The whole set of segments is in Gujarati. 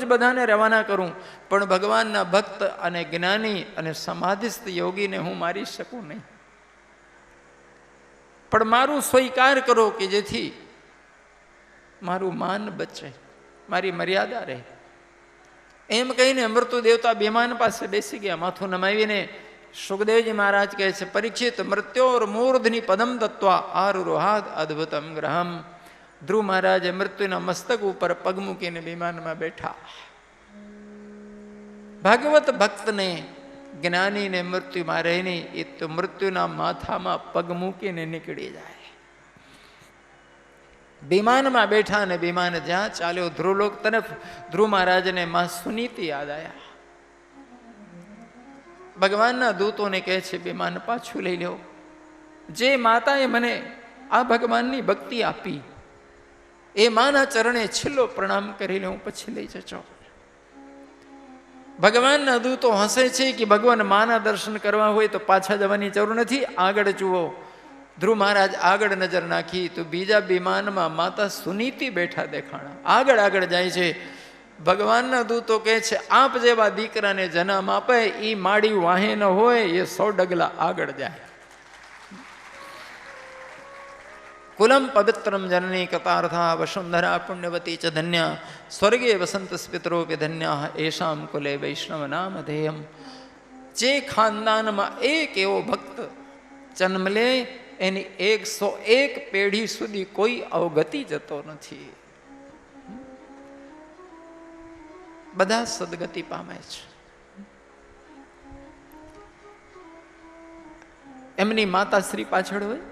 જ બધાને રવાના કરું, પણ ભગવાનના ભક્ત અને જ્ઞાની અને સમાધિસ્થ યોગીને હું મારી શકું નહીં. પણ મારું સ્વીકાર કરો કે જેથી મારું માન બચે, મારી મર્યાદા રહે. એમ કહીને મૃત્યુ દેવતા વિમાન પાસે બેસી ગયા. માથું નમાવીને સુખદેવજી મહારાજ કહે છે, પરીક્ષિત મૃત્યોર મૂર્ધની પદમ તત્વા આરુરોહાદ અદ્ભુતમ ગ્રહમ. ધ્રુવ મહારાજે મૃત્યુના મસ્તક ઉપર પગ મૂકીને વિમાનમાં બેઠા. ભાગવત ભક્તને જ્ઞાનીને મૃત્યુમાં રહેની એ તો મૃત્યુના માથામાં પગ મૂકીને નીકળી જાય. વિમાનમાં બેઠા અને વિમાન જ્યાં ચાલ્યો ધ્રુવલોક તરફ, ધ્રુવ મહારાજને માં સુનીતિ યાદ આવ્યા. ભગવાનના દૂતોને કહે છે, વિમાન પાછું લઈ લો. જે માતાએ મને આ ભગવાનની ભક્તિ આપી એ માના ચરણે છેલ્લો પ્રણામ કરી લે, હું પછી લઈ જજો. ભગવાનના દૂતો હસે છે કે ભગવાન માના દર્શન કરવા હોય તો પાછા જવાની જરૂર નથી, આગળ જુઓ. ધ્રુવ મહારાજ આગળ નજર નાખી તો બીજા વિમાનમાં માતા સુનીતિ બેઠા દેખાણા. આગળ આગળ જાય છે. ભગવાનના દૂતો કહે છે, આપ જેવા દીકરાને જન્મ આપે એ માડી વાહે ન હોય, એ 100 ડગલા આગળ જાય. કુલમ પવિત્રમ જનની કતાર્થા વસુંધરા પુણ્યવતી ચ ધન્યા સ્વર્ગે વસંત પિતરોપી ધન્યા એશામ કુલે વૈષ્ણવ નામ ધેયમ. જે ખાનદાનમાં એક એવો ભક્ત જન્મ લે એની 101 પેઢી સુધી કોઈ અવગતિ જતો નથી. બધા સદગતિ પામે છે. એમની માતાશ્રી પાછળ હોય.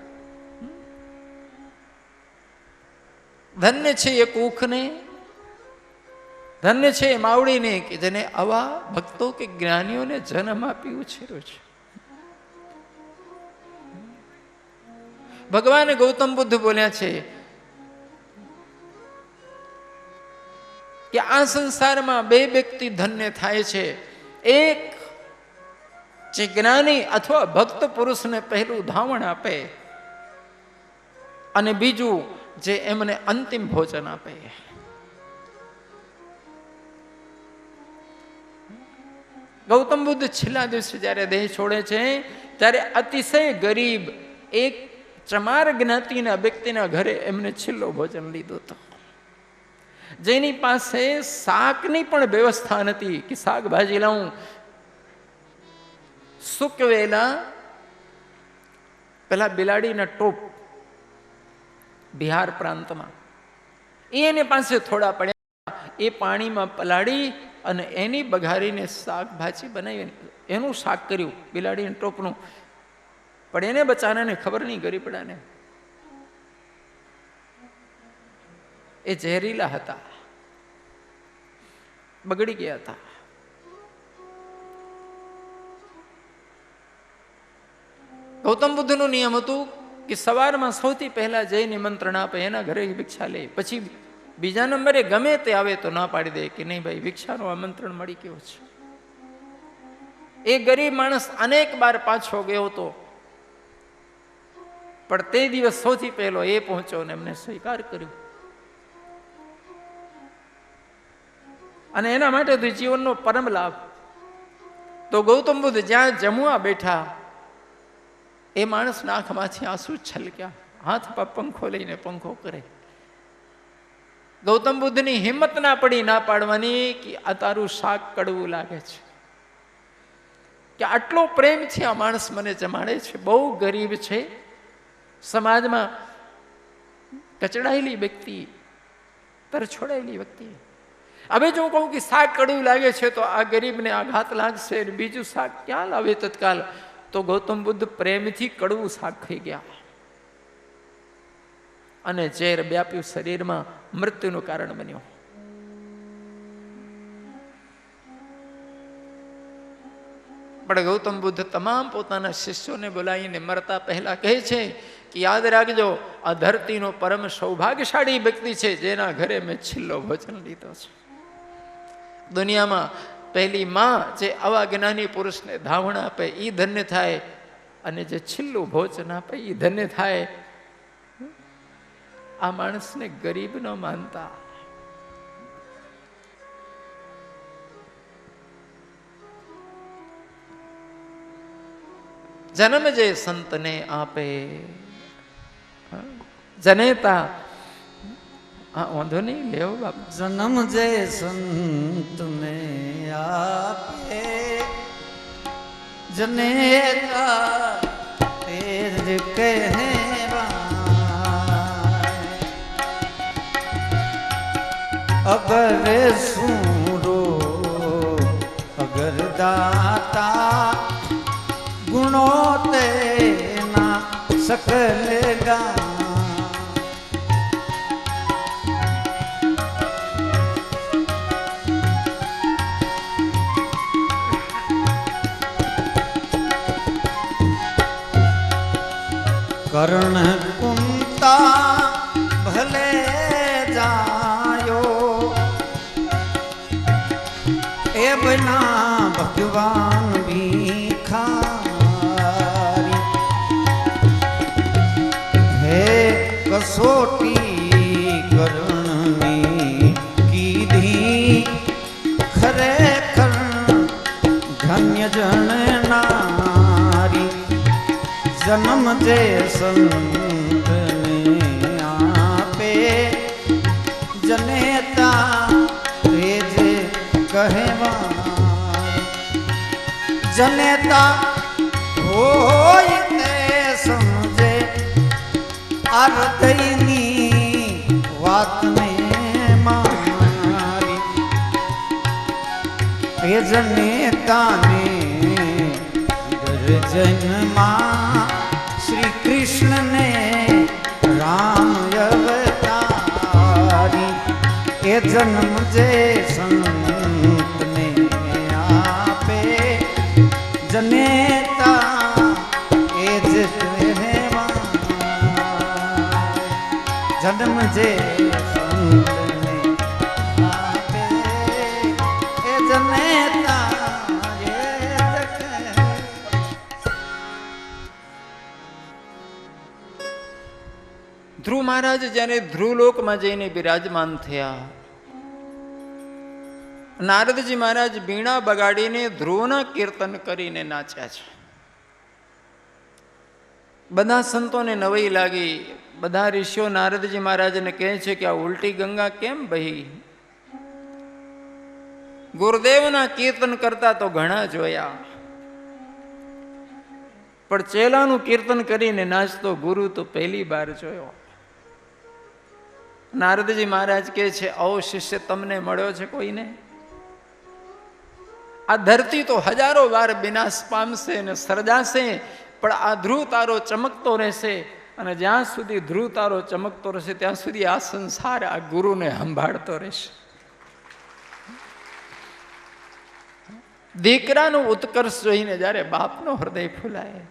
ધન્ય છે એ કુખને, ધન્ય છે એ માવડીને કે જેને આવા ભક્તો કે જ્ઞાનીઓને જન્મ આપી ઉછેર્યો છે. ભગવાન ગૌતમ બુદ્ધ બોલ્યા છે કે આ સંસારમાં 2 વ્યક્તિ ધન્ય થાય છે. એક જે જ્ઞાની અથવા ભક્ત પુરુષને પહેલું ધાવણ આપે, અને બીજું જે એમને અંતિમ ભોજન આપે. ગૌતમ બુદ્ધ છેલ્લા દિવસે જ્યારે દેહ છોડે છે ત્યારે અતિશય ગરીબ એક ચમાર જ્ઞાતિના વ્યક્તિના ઘરે એમને છેલ્લો ભોજન લીધો હતો. જેની પાસે શાકની પણ વ્યવસ્થા નથી કે શાકભાજી લાવું. સુકવેલા પેલા બિલાડીના ટોપ બિહાર પ્રાંતમાં એની પાસે થોડા પડ્યા. એ પાણીમાં પલાળી અને એની બઘારીને શાકભાજી બનાવી એનું શાક કર્યું બિલાડીના ટોપનું. પણ એને બચારાને ખબર નહીં, ગરીબડાને. એ ઝેરીલા હતા, બગડી ગયા હતા. ગૌતમ બુદ્ધનું નિયમ હતું કે સવારમાં સૌથી પહેલા જઈ નિમંત્રણ આપે, એના ઘરે ભિક્ષા લે. પછી બીજા નંબરે ગમે તે આવે તો ના પાડી દે કે નહીં ભાઈ, ભિક્ષાનું આમંત્રણ મળી ગયું છે. એ ગરીબ માણસ અનેક વાર પાછો ગયો હતો, પણ તે દિવસ સૌથી પહેલો એ પહોંચ્યો અને એમને સ્વીકાર કર્યો. અને એના માટે તો જીવનનો પરમ લાભ. તો ગૌતમ બુદ્ધ જ્યાં જમવા બેઠા એ માણસના આંખમાંથી આંસુ છલક્યા. હાથ પર પંખો લઈને પંખો કરે. ગૌતમ બુદ્ધની હિંમત ના પડી ના પાડવાની કે આ તારું શાક કડવું લાગે છે, કે આટલો પ્રેમથી આ માણસ મને જમાડે છે, બહુ ગરીબ છે, સમાજમાં કચડાયેલી વ્યક્તિ, તરછોડાયેલી વ્યક્તિ. હવે જો હું કહું કે શાક કડવું લાગે છે તો આ ગરીબને આઘાત લાગશે, બીજું શાક ક્યાં લાવે તત્કાલ? તો ગૌતમ બુદ્ધ પ્રેમથી કડવું શાક ખાઈ ગયા અને ઝેર વ્યાપ્યું શરીરમાં, મૃત્યુનું કારણ બન્યું. પણ ગૌતમ બુદ્ધ તમામ પોતાના શિષ્યોને બોલાવીને મરતા પહેલા કહે છે કે યાદ રાખજો, આ ધરતીનો પરમ સૌભાગ્યશાળી વ્યક્તિ છે જેના ઘરે મેં છેલ્લો ભોજન લીધો છે. દુનિયામાં પહેલી માં જે આવા જ્ઞાની પુરુષને ધાવણ આપે એ ધન્ય થાય, અને જે છેલ્લું ભોજન આપે એ ધન્ય થાય. આ માણસને ગરીબ ન માનતા. જન્મ જે સંતને આપે જનેતા. હા વાંધો નહીં લેવો બાપા. જન્મ જે સંતને આપે જનેતા તેજ કહેવાય. અગર સુરો અગર દાતા ગુણો તેના સકલ ગા. કર્ણ કુંતા ભલે જાયો એ બના ભગવાન ભીખારી. હે કસોટી કર્ણની કીધી ખરેખર ધન્ય જણનારી. જન્મ જે સંતને આપે જનેતા એ જે કહેવાય. જનેતા હોય તે સમજે આ હૃદયની વાતને મારી. એ જનેતાને જન્મા શ્રી કૃષ્ણને રામ અવતારી. એ જન્મ જે સંતને આપે જનેતા એ જ કહેવાય. જન્મ જે સંતને આપે એ જનેતા. ધ્રુવ મહારાજ જ્યારે ધ્રુવલોકમાં જઈને બિરાજમાન થયા, નારદજી મહારાજ વીણા બગાડીને ધ્રુવના કીર્તન કરીને નાચ્યા છે. બધા સંતોને નવાઈ લાગી. બધા ઋષિઓ નારદજી મહારાજને કહે છે કે આ ઉલટી ગંગા કેમ બહી? ગુરુદેવના કીર્તન કરતા તો ઘણા જોયા, પણ ચેલાનું કીર્તન કરીને નાચતો ગુરુ તો પહેલી વાર જોયો. નારદજી મહારાજ કહે છે, આવો શિષ્ય તમને મળ્યો છે કોઈને? આ ધરતી તો હજારો વાર વિનાશ પામશે અને સર્જાશે, પણ આ ધ્રુવ તારો ચમકતો રહેશે. અને જ્યાં સુધી ધ્રુવ તારો ચમકતો રહેશે ત્યાં સુધી આ સંસાર આ ગુરુને સંભાળતો રહેશે. દીકરાનું ઉત્કર્ષ જોઈને જ્યારે બાપનો હૃદય ફૂલાય,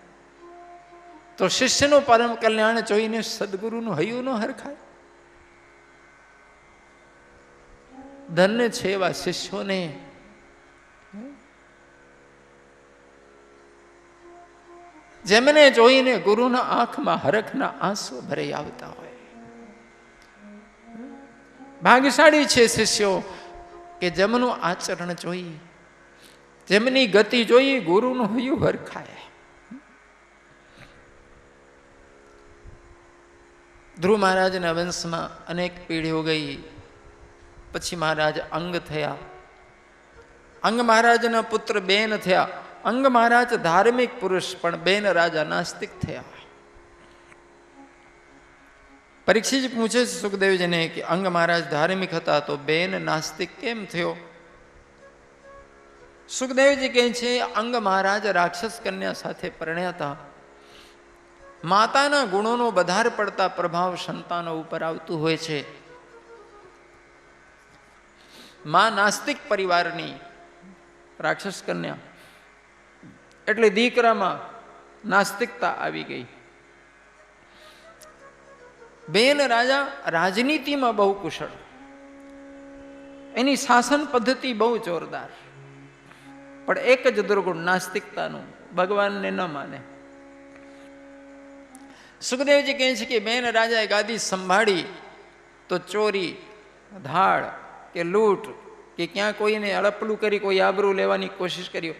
તો શિષ્યનું પરમ કલ્યાણ જોઈને સદગુરુનું હૈયું ન હરખાય. ધન્ય છે એવા શિષ્યોને. જેમને જોઈને ગુરુના આંખમાં હરખના આંસુ ભરાઈ આવતા હોય. ભાગ્યશાળી છે શિષ્યો કે જેમનું આચરણ જોઈ, જેમની ગતિ જોઈ ગુરુનું હૈયું હરખાય. ધ્રુવ મહારાજના વંશમાં અનેક પેઢીઓ ગઈ. પછી મહારાજ અંગ થયા. અંગ મહારાજના પુત્ર બેન થયા. અંગ મહારાજ ધાર્મિક પુરુષ, પણ બેન રાજા નાસ્તિક થયા. પરીક્ષિત પૂછે છે સુખદેવજીને કે અંગ મહારાજ ધાર્મિક હતા તો બેન નાસ્તિક કેમ થયો? સુખદેવજી કહે છે, અંગ મહારાજ રાક્ષસ કન્યા સાથે પરણ્યા હતા. માતાના ગુણોનો વધારે પડતા પ્રભાવ સંતાનો ઉપર આવતું હોય છે. માં નાસ્તિક પરિવારની રાક્ષસ કન્યા, એટલે દીકરામાં નાસ્તિકતા આવી ગઈ. બેન રાજા રાજનીતિમાં બહુ કુશળ, એની શાસન પદ્ધતિ બહુ જોરદાર, પણ એક જ દુર્ગુણ નાસ્તિકતાનું, ભગવાનને ન માને. સુખદેવજી કહે છે કે બેન રાજાએ ગાદી સંભાળી તો ચોરી, ધાડ કે લૂંટ કે ક્યાં કોઈને અડપલું કરી કોઈ આબરૂ લેવાની કોશિશ કરી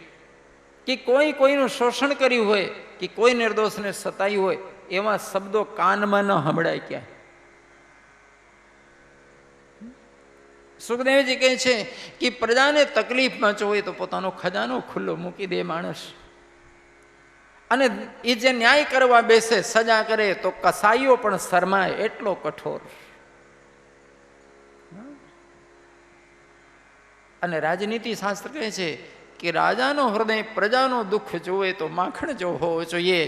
કે કોઈ કોઈનું શોષણ કર્યું હોય કે કોઈ નિર્દોષને સતાયું હોય એવા શબ્દો કાનમાં ન સંભળાય ક્યાંય. સુખદેવજી કહે છે કે પ્રજાને તકલીફમાં હોય તો પોતાનો ખજાનો ખુલ્લો મૂકી દે માણસ. અને એ જે ન્યાય કરવા બેસે, સજા કરે તો કસાઈઓ પણ શરમાય, એટલો કઠોર. અને રાજનીતિ શાસ્ત્ર કહે છે કે રાજાનો હૃદય પ્રજાનો દુઃખ જોવે તો માખણ જો હોવો જોઈએ,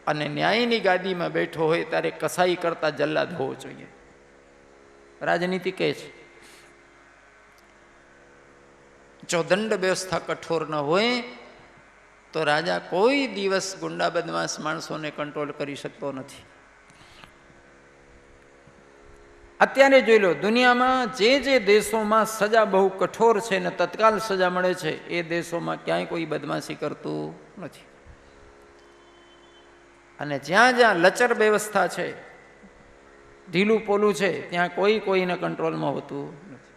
અને ન્યાયની ગાદીમાં બેઠો હોય ત્યારે કસાઈ કરતા જલ્લાદ હોવો જોઈએ. રાજનીતિ કહે છે જો દંડ વ્યવસ્થા કઠોર ન હોય તો રાજા કોઈ દિવસ ગુંડા બદમાશ માણસોને કંટ્રોલ કરી શકતો નથી. અત્યારે જોઈ લો, દુનિયામાં જે દેશોમાં સજા બહુ કઠોર છે ને તત્કાલ સજા મળે છે, એ દેશોમાં ક્યાંય કોઈ બદમાશી કરતું નથી. અને જ્યાં જ્યાં લચર વ્યવસ્થા છે, ઢીલું પોલું છે, ત્યાં કોઈને કંટ્રોલમાં હોતું નથી.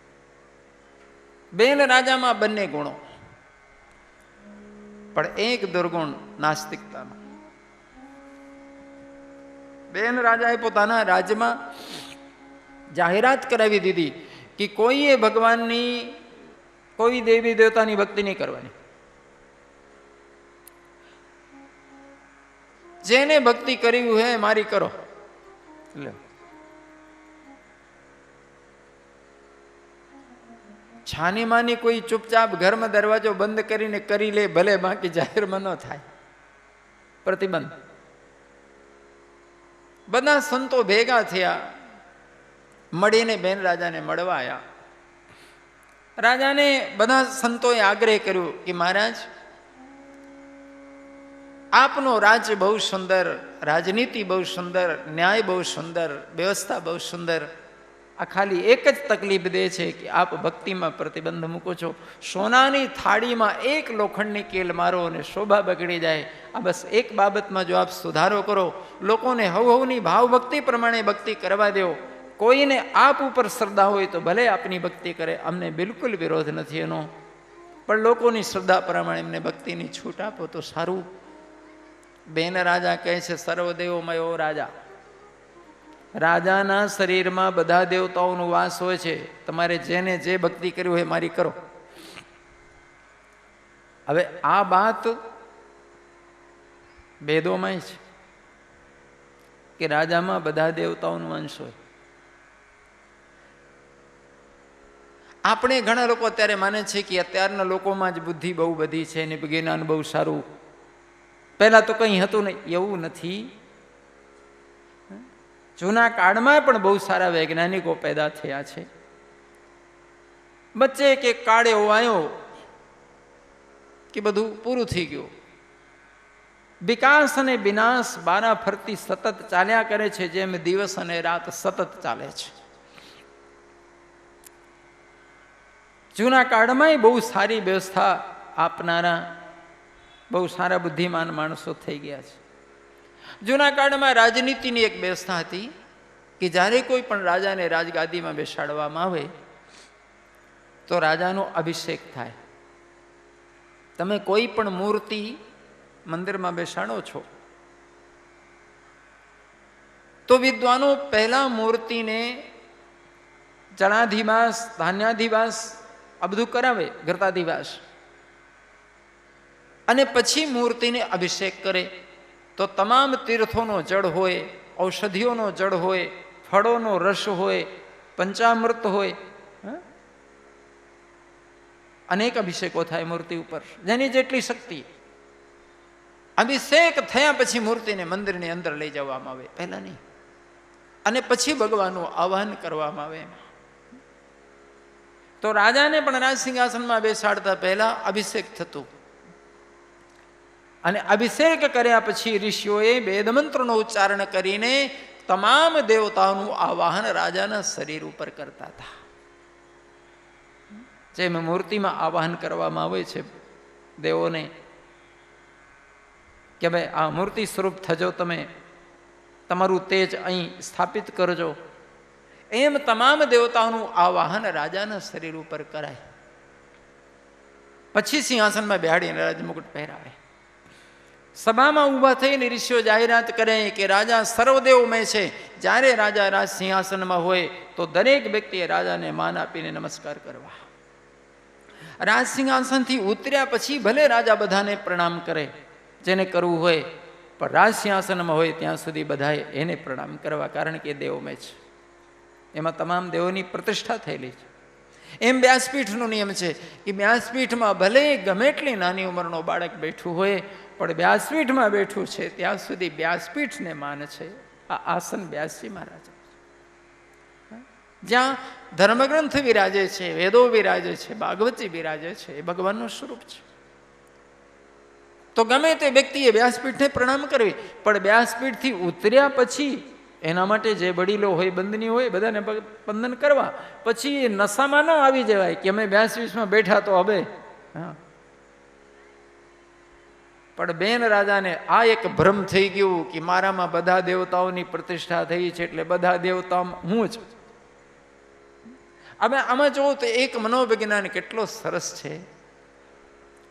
બેન રાજામાં બંને ગુણો, પણ એક દુર્ગુણ નાસ્તિકતાનો. બેન રાજાએ પોતાના રાજ્યમાં જાહેરાત કરાવી દીધી કે કોઈએ ભગવાનની, કોઈ દેવી દેવતાની ભક્તિ નહીં કરવાની. જેને ભક્તિ કરવી હોય મારી કરો. છાની માની કોઈ ચૂપચાપ ઘરમાં દરવાજો બંધ કરીને કરી લે ભલે, બાકી જાહેરમાં ન થાય. પ્રતિબંધ. બધા સંતો ભેગા થયા, મળીને બેન રાજાને મળવા આવ્યા. રાજાને બધા સંતોએ આગ્રહ કર્યો કે મહારાજ, આપનો રાજ્ય બહુ સુંદર, રાજનીતિ બહુ સુંદર, ન્યાય બહુ સુંદર, વ્યવસ્થા બહુ સુંદર. આ ખાલી એક જ તકલીફ દે છે કે આપ ભક્તિમાં પ્રતિબંધ મૂકો છો. સોનાની થાળીમાં એક લોખંડની કેલ મારો અને શોભા બગડી જાય. આ બસ એક બાબતમાં જો આપ સુધારો કરો, લોકોને હવની ભાવ ભક્તિ પ્રમાણે ભક્તિ કરવા દો. કોઈને આપ ઉપર શ્રદ્ધા હોય તો ભલે આપની ભક્તિ કરે, અમને બિલકુલ વિરોધ નથી એનો, પણ લોકોની શ્રદ્ધા પ્રમાણે એમને ભક્તિની છૂટ આપો તો સારું. બેન રાજા કહે છે સર્વદેવમયો રાજા. રાજાના શરીરમાં બધા દેવતાઓનો વાસ હોય છે, તમારે જેને જે ભક્તિ કરવી હોય મારી કરો. હવે આ વાત વેદોમાં છે કે રાજામાં બધા દેવતાઓનો અંશ હોય. આપણે ઘણા લોકો અત્યારે માને છે કે અત્યારના લોકોમાં જ બુદ્ધિ બહુ બધી છે ને જ્ઞાન બહુ સારું, પહેલા તો કંઈ હતું નહીં. એવું નથી. જૂના કાળમાં પણ બહુ સારા વૈજ્ઞાનિકો પેદા થયા છે. વચ્ચે કે કાળ એવો આવ્યો કે બધું પૂરું થઈ ગયું. વિકાસ અને વિનાશ બારા ફરતી સતત ચાલ્યા કરે છે, જેમ દિવસ અને રાત સતત ચાલે છે. જૂના કાળમાં બહુ સારી વ્યવસ્થા આપનારા બહુ સારા બુદ્ધિમાન માણસો થઈ ગયા છે. જૂના કાળમાં રાજનીતિની એક વ્યવસ્થા હતી કે જ્યારે કોઈ પણ રાજાને રાજગાદીમાં બેસાડવામાં આવે તો રાજાનો અભિષેક થાય. તમે કોઈ પણ મૂર્તિ મંદિરમાં બેસાડો છો તો વિદ્વાનો પહેલા મૂર્તિને જળાધિવાસ, ધાન્યાધિવાસ આ બધું કરાવે, ઘૃતાધિવાસ, અને પછી મૂર્તિને અભિષેક કરે. તો તમામ તીર્થોનો જળ હોય, ઔષધિઓનો જળ હોય, ફળોનો રસ હોય, પંચામૃત હોય, અનેક અભિષેકો થાય મૂર્તિ ઉપર, જેની જેટલી શક્તિ. અભિષેક થયા પછી મૂર્તિને મંદિરની અંદર લઈ જવામાં આવે, પહેલા નહીં. અને પછી ભગવાનનું આહ્વાન કરવામાં આવે. તો રાજાને પણ રાજસિંહાસનમાં બેસાડતા પહેલા અભિષેક થતું, અને અભિષેક કર્યા પછી ઋષિઓએ વેદમંત્રનો ઉચ્ચારણ કરીને તમામ દેવતાઓનું આવાહન રાજાના શરીર ઉપર કરતા હતા. જેમ મૂર્તિમાં આવાહન કરવામાં આવે છે દેવોને કે ભાઈ આ મૂર્તિ સ્વરૂપ થજો, તમે તમારું તેજ અહીં સ્થાપિત કરજો, એમ તમામ દેવતાઓનું આવાહન રાજાના શરીર ઉપર કરાય. પછી સિંહાસનમાં બેહાડીને રાજમુકુટ પહેરાવે. સભામાં ઊભા થઈને ઋષિઓ જાહેરાત કરે કે રાજા સર્વદેવમય છે. જ્યારે રાજા રાજ સિંહાસનમાં હોય તો દરેક વ્યક્તિએ રાજાને માન આપીને નમસ્કાર કરવા. રાજ સિંહાસનથી ઉતર્યા પછી ભલે રાજા બધાને પ્રણામ કરે, જેને કરવું હોય, પણ રાજ સિંહાસનમાં હોય ત્યાં સુધી બધાએ એને પ્રણામ કરવા, કારણ કે દેવમય છે. એમાં તમામ દેવોની પ્રતિષ્ઠા થયેલી છે. એમ વ્યાસપીઠનો નિયમ છે કે વ્યાસપીઠમાં ભલે ગમે એટલી નાની ઉંમરનો બાળક બેઠું હોય, પણ વ્યાસપીઠમાં બેઠું છે ત્યાં સુધી વ્યાસપીઠને માન છે. આ આસન વ્યાસજી મહારાજ, જ્યાં ધર્મગ્રંથ વિરાજે છે, વેદો વિરાજે છે, ભાગવતી વિરાજે છે, એ ભગવાનનું સ્વરૂપ છે. તો ગમે તે વ્યક્તિએ વ્યાસપીઠને પ્રણામ કરવી, પણ વ્યાસપીઠથી ઉતર્યા પછી એના માટે જે વડીલો હોય, બંધની હોય, બધાને વંદન કરવા. પછી એ નશામાં ન આવી જવાય કે અમે વ્યાસપીઠમાં બેઠા તો હવે. હા, પણ બેન રાજાને આ એક ભ્રમ થઈ ગયું કે મારામાં બધા દેવતાઓની પ્રતિષ્ઠા થઈ છે એટલે બધા દેવતા હું જ. હવે આમાં જોવો તો એક મનોવિજ્ઞાન કેટલો સરસ છે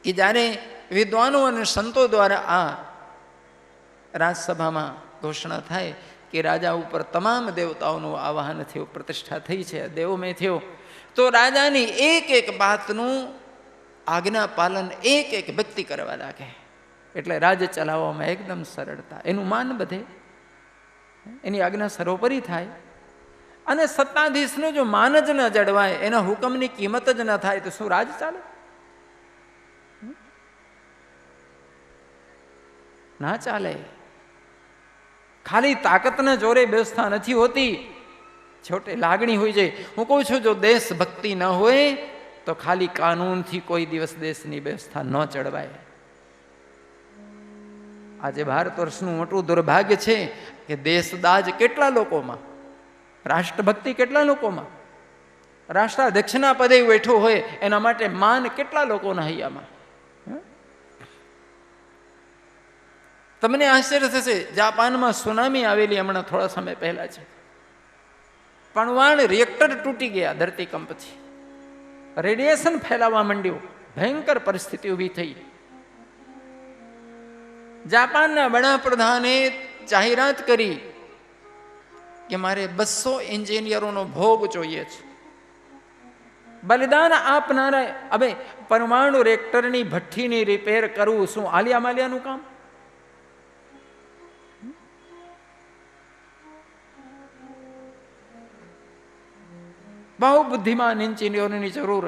કે જ્યારે વિદ્વાનો અને સંતો દ્વારા આ રાજસભામાં ઘોષણા થાય કે રાજા ઉપર તમામ દેવતાઓનું આવાહન થયું, પ્રતિષ્ઠા થઈ છે, દેવમય થયો, તો રાજાની એક એક વાતનું આજ્ઞા પાલન એક એક વ્યક્તિ કરવા લાગે. એટલે રાજ્ય ચલાવવામાં એકદમ સરળતા, એનું માન બધે, એની આજ્ઞા સર્વોપરી થાય. અને સત્તાધીશનું જો માન જ ન જળવાય, એના હુકમની કિંમત જ ન થાય, તો શું રાજ ચાલે? ના ચાલે. ખાલી તાકાતના જોરે વ્યવસ્થા નથી હોતી, છોટે લાગણી હોય જાય. હું કહું છું, જો દેશભક્તિ ન હોય તો ખાલી કાનૂનથી કોઈ દિવસ દેશની વ્યવસ્થા ન ચડવાય. આજે ભારત વર્ષનું મોટું દુર્ભાગ્ય છે કે દેશદાજ કેટલા લોકોમાં, રાષ્ટ્રભક્તિ કેટલા લોકોમાં, રાષ્ટ્રાધ્યક્ષના પદે બેઠો હોય એના માટે માન કેટલા લોકોના હૈયામાં. તમને આશ્ચર્ય થશે, જાપાનમાં સુનામી આવેલી હમણાં થોડા સમય પહેલા છે. પણવાણ રિએક્ટર તૂટી ગયા ધરતીકંપથી, રેડિયેશન ફેલાવા માંડ્યું, ભયંકર પરિસ્થિતિ ઊભી થઈ. જાપાનના વડાપ્રધાને જાહેરાત કરી કે મારે 200 એન્જિનિયરોનો ભોગ જોઈએ છે, બલિદાન આપનારા. હવે પરમાણુ રિએક્ટરની ભઠ્ઠીની રિપેર કરવું શું આલિયા માલિયાનું કામ? બહુ બુદ્ધિમાન એન્જિનિયરોની જરૂર,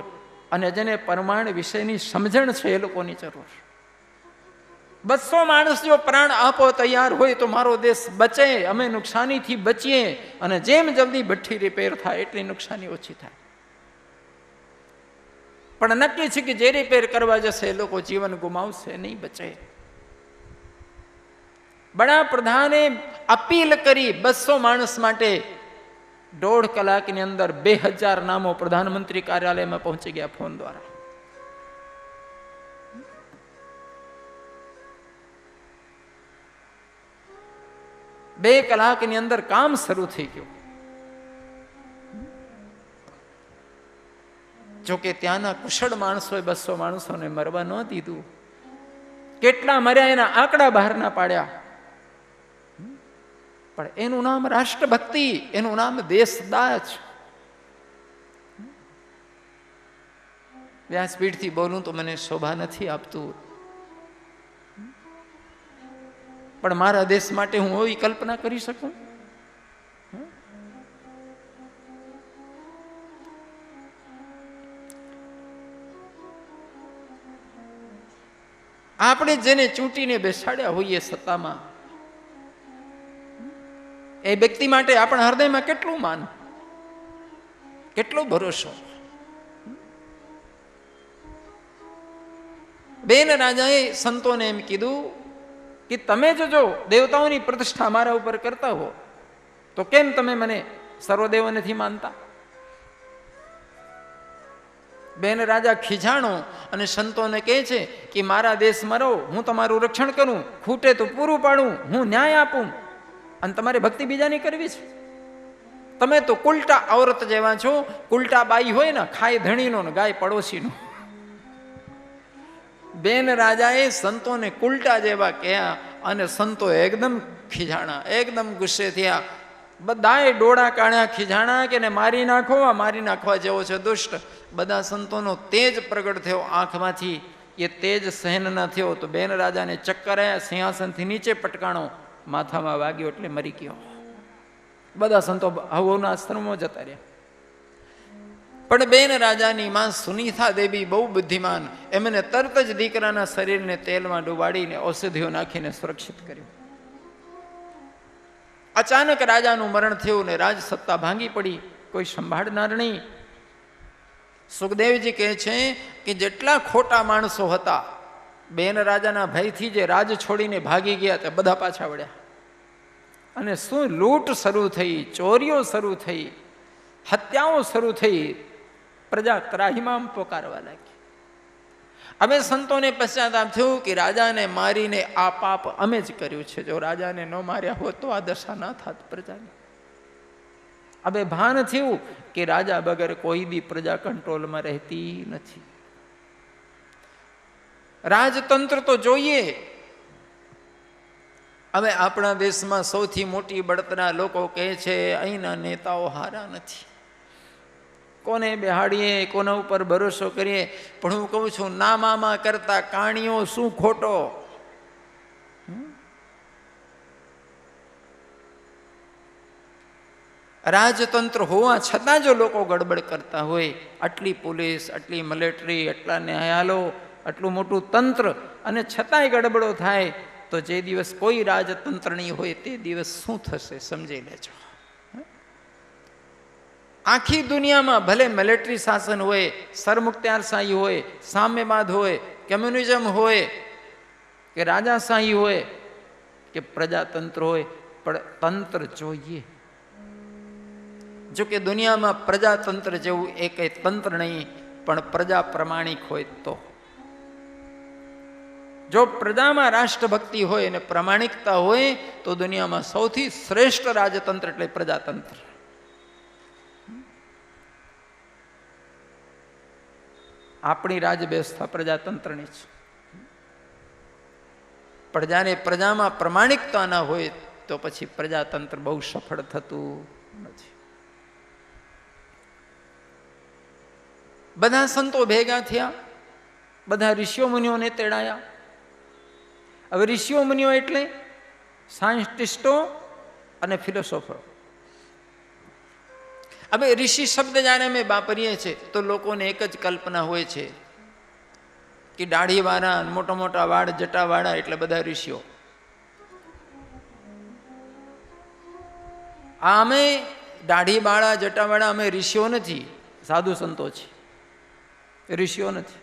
અને જેને પરમાણુ વિષયની સમજણ છે એ લોકોની જરૂર. 200 માણસ જો પ્રાણ આપો તૈયાર હોય તો મારો દેશ બચે, અમે નુકસાનીથી બચીએ, અને જેમ જલ્દી ભઠ્ઠી રિપેર થાય એટલી નુકસાની ઓછી થાય. પણ નક્કી છે કે જે રિપેર કરવા જશે એ લોકો જીવન ગુમાવશે, નહીં બચે. વડાપ્રધાને અપીલ કરી 200 માણસ માટે. 1.5 કલાકની અંદર 2000 નામો પ્રધાનમંત્રી કાર્યાલયમાં પહોંચી ગયા ફોન દ્વારા. બે કલાકની અંદર કામ શરૂ થઈ ગયું. જોકે ત્યાંના કુશળ માણસોએ 200 માણસોને મરવા ન દીધું. કેટલા મર્યા એના આંકડા બહાર ના પાડ્યા. પણ એનું નામ રાષ્ટ્રભક્તિ, એનું નામ દેશદાજ. વ્યાસપીઠથી બોલું તો મને શોભા નથી આપતું, પણ મારા દેશ માટે હું એવી કલ્પના કરી શકું. આપણે જેને ચૂંટીને બેસાડ્યા હોઈએ સત્તામાં, એ વ્યક્તિ માટે આપણા હૃદયમાં કેટલું માન, કેટલો ભરોસો. બેન રાજાએ સંતોને એમ કીધું કે તમે જો દેવતાઓની પ્રતિષ્ઠા મારા ઉપર કરતા હો તો કેમ તમે મને સર્વદેવ નથી માનતા? બેન રાજા ખીજાણો અને સંતોને કહે છે કે મારા દેશમાં રહો, હું તમારું રક્ષણ કરું, ખૂટે તો પૂરું પાડું, હું ન્યાય આપું, અને તમારે ભક્તિ બીજાની કરવી છે. તમે તો કુલટા ઔરત જેવા છો. કુલટા બાઈ હોય ને, ખાય ધણીનો ને ગાય પડોશીનો. બેન રાજાએ સંતોને કુલટા જેવા કહ્યા અને સંતો એકદમ ખીજાણા, એકદમ ગુસ્સે થયા. બધાએ ડોળા કાઢ્યા, ખીજાણા કે ને મારી નાખો, આ મારી નાખવા જેવો છે દુષ્ટ. બધા સંતોનો તેજ પ્રગટ થયો આંખમાંથી. એ તેજ સહન ન થયો તો બેન રાજાને ચક્કર આવ્યા, સિંહાસનથી નીચે પટકાણો, માથામાં વાગ્યો એટલે મરી ગયો. બધા સંતો હવોના આશ્રમમાં જતા રહ્યા. પણ બેન રાજાની માં સુનીતા દેવી બહુ બુદ્ધિમાન, એમને તરત જ દીકરાના શરીરને તેલમાં ડુબાડીને ઔષધિઓ નાખીને સુરક્ષિત કર્યું. અચાનક રાજાનું મરણ થયું ને રાજ સત્તા ભાંગી પડી, કોઈ સંભાળનાર નહીં. સુખદેવજી કહે છે કે જેટલા ખોટા માણસો હતા બેન રાજાના ભયથી જે રાજ છોડીને ભાગી ગયા તે બધા પાછા વળ્યા. અને શું લૂંટ શરૂ થઈ, ચોરીઓ શરૂ થઈ, હત્યાઓ શરૂ થઈ. પ્રજા ત્રાહિમામ પોકારવા લાગી. હવે સંતોને પશ્ચાતાપ થયું કે રાજાને મારીને આ પાપ અમે જ કર્યું છે. જો રાજાને ન માર્યા હોત તો આ દશા ના થાત પ્રજાની. હવે ભાન થયું કે રાજા વગર કોઈ બી પ્રજા કંટ્રોલમાં રહેતી નથી. રાજતંત્ર તો જોઈએ. હવે આપણા દેશમાં સૌથી મોટી બળતરા લોકો કહે છે અહીંના નેતાઓ હારા નથી. કોને બેહાડીએ, કોના ઉપર ભરોસો કરીએ? પણ હું કહું છું ના મામા કરતા કાણીઓ શું ખોટો. રાજતંત્ર હોવા છતાં જો લોકો ગડબડ કરતા હોય, આટલી પોલીસ, આટલી મિલિટરી, આટલા ન્યાયાલો, આટલું મોટું તંત્ર, અને છતાંય ગડબડો થાય તો જે દિવસ કોઈ રાજતંત્ર નહીં હોય તે દિવસ શું થશે સમજી લેજો. આખી દુનિયામાં ભલે મિલિટરી શાસન હોય, સરમુખત્યારશાહી હોય, સામ્યવાદ હોય, કમ્યુનિઝમ હોય કે રાજાશાહી હોય કે પ્રજાતંત્ર હોય, પણ તંત્ર જોઈએ. જો કે દુનિયામાં પ્રજાતંત્ર જેવું એકેય તંત્ર નહીં, પણ પ્રજા પ્રમાણિક હોય તો. જો પ્રજામાં રાષ્ટ્રભક્તિ હોય અને પ્રમાણિકતા હોય તો દુનિયામાં સૌથી શ્રેષ્ઠ રાજતંત્ર એટલે પ્રજાતંત્ર. આપણી રાજ વ્યવસ્થા પ્રજાતંત્રની છે. પણ જ્યારે પ્રજામાં પ્રમાણિકતા ના હોય તો પછી પ્રજાતંત્ર બહુ સફળ થતું નથી. બધા સંતો ભેગા થયા, બધા ઋષિઓ મુનિઓને તેડાયા. હવે ઋષિઓ મુનિઓ એટલે સાયન્ટિસ્ટો અને ફિલોસોફરો. હવે ઋષિ શબ્દ જ્યારે અમે વાપરીએ છીએ તો લોકોને એક જ કલ્પના હોય છે કે દાઢીવાળા, મોટા મોટા વાળ, જટાવાળા એટલે બધા ઋષિઓ. આ અમે દાઢીવાળા, જટાવાળા અમે ઋષિઓ નથી, સાધુ સંતો છે, ઋષિઓ નથી.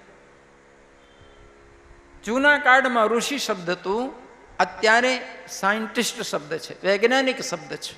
જૂના કાળમાં ઋષિ શબ્દ હતું, અત્યારે સાયન્ટિસ્ટ શબ્દ છે, વૈજ્ઞાનિક શબ્દ છે.